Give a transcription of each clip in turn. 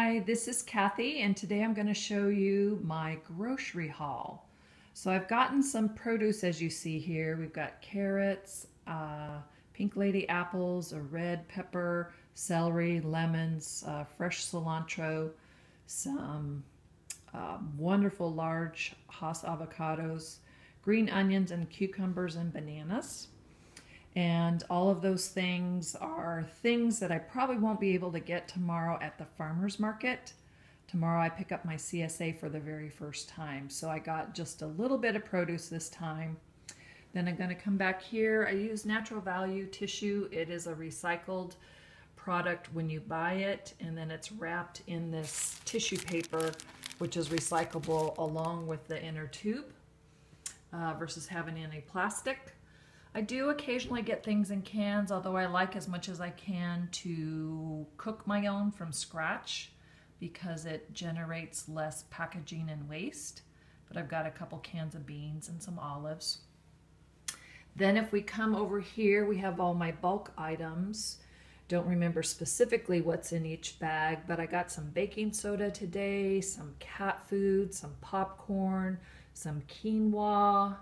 Hi, this is Kathy, and today I'm going to show you my grocery haul. So I've gotten some produce, as you see here. We've got carrots, pink lady apples, a red pepper, celery, lemons, fresh cilantro, some wonderful large Hass avocados, green onions and cucumbers and bananas. And all of those things are things that I probably won't be able to get tomorrow at the farmer's market. Tomorrow I pick up my CSA for the very first time. So I got just a little bit of produce this time. Then I'm going to come back here. I use Natural Value tissue. It is a recycled product when you buy it, and then it's wrapped in this tissue paper, which is recyclable along with the inner tube versus having it in a plastic. I do occasionally get things in cans, although I like as much as I can to cook my own from scratch because it generates less packaging and waste. But I've got a couple cans of beans and some olives. Then if we come over here, we have all my bulk items. Don't remember specifically what's in each bag, but I got some baking soda today, some cat food, some popcorn, some quinoa,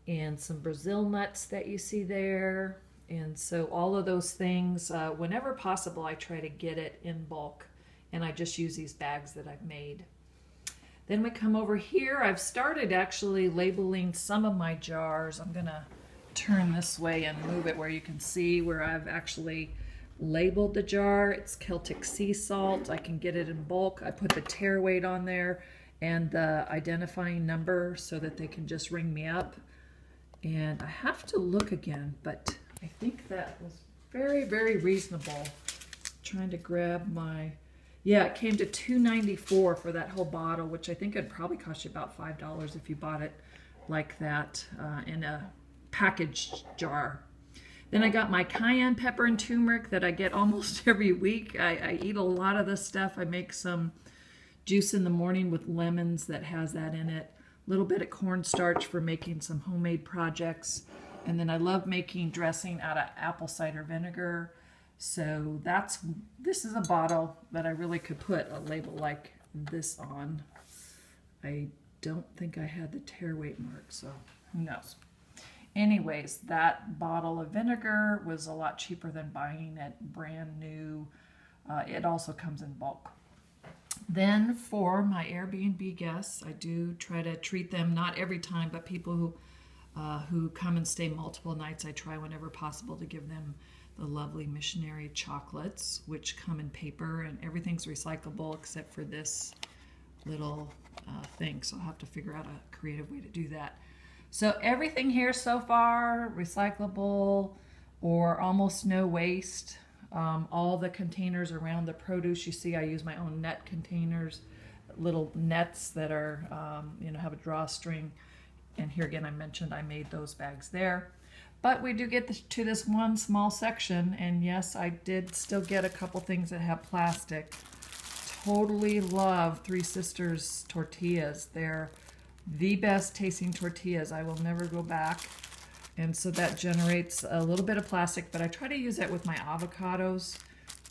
and some Brazil nuts that you see there. And so all of those things, whenever possible, I try to get it in bulk, and I just use these bags that I've made. Then we come over here. I've started actually labeling some of my jars. I'm gonna turn this way and move it where you can see where I've actually labeled the jar. It's Celtic sea salt. I can get it in bulk. I put the tare weight on there and the identifying number so that they can just ring me up. And I have to look again, but I think that was very, very reasonable. Trying to grab my, yeah, it came to $2.94 for that whole bottle, which I think it'd probably cost you about $5 if you bought it like that in a packaged jar. Then I got my cayenne pepper and turmeric that I get almost every week. I eat a lot of this stuff. I make some juice in the morning with lemons that has that in it. Little bit of cornstarch for making some homemade projects. And then I love making dressing out of apple cider vinegar. So this is a bottle that I really could put a label like this on. I don't think I had the tare weight mark, so who knows. Anyways, that bottle of vinegar was a lot cheaper than buying it brand new. It also comes in bulk. Then for my Airbnb guests, I do try to treat them, not every time, but people who come and stay multiple nights, I try whenever possible to give them the lovely missionary chocolates, which come in paper, and everything's recyclable except for this little thing. So I'll have to figure out a creative way to do that. So everything here so far, recyclable or almost no waste. All the containers around the produce, you see I use my own net containers, little nets that are, have a drawstring. And here again, I mentioned I made those bags there. But we do get to this one small section, and yes, I did still get a couple things that have plastic. Totally love Three Sisters tortillas. They're the best tasting tortillas. I will never go back. And so that generates a little bit of plastic, but I try to use that with my avocados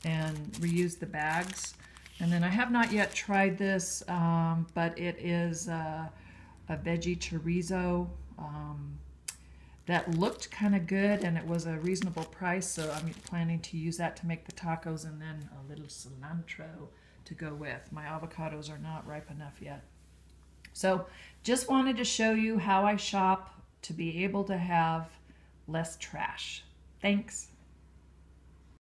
and reuse the bags. And then I have not yet tried this, but it is a veggie chorizo that looked kind of good, and it was a reasonable price, so I'm planning to use that to make the tacos, and then a little cilantro to go with. My avocados are not ripe enough yet. So just wanted to show you how I shop to be able to have less trash. Thanks.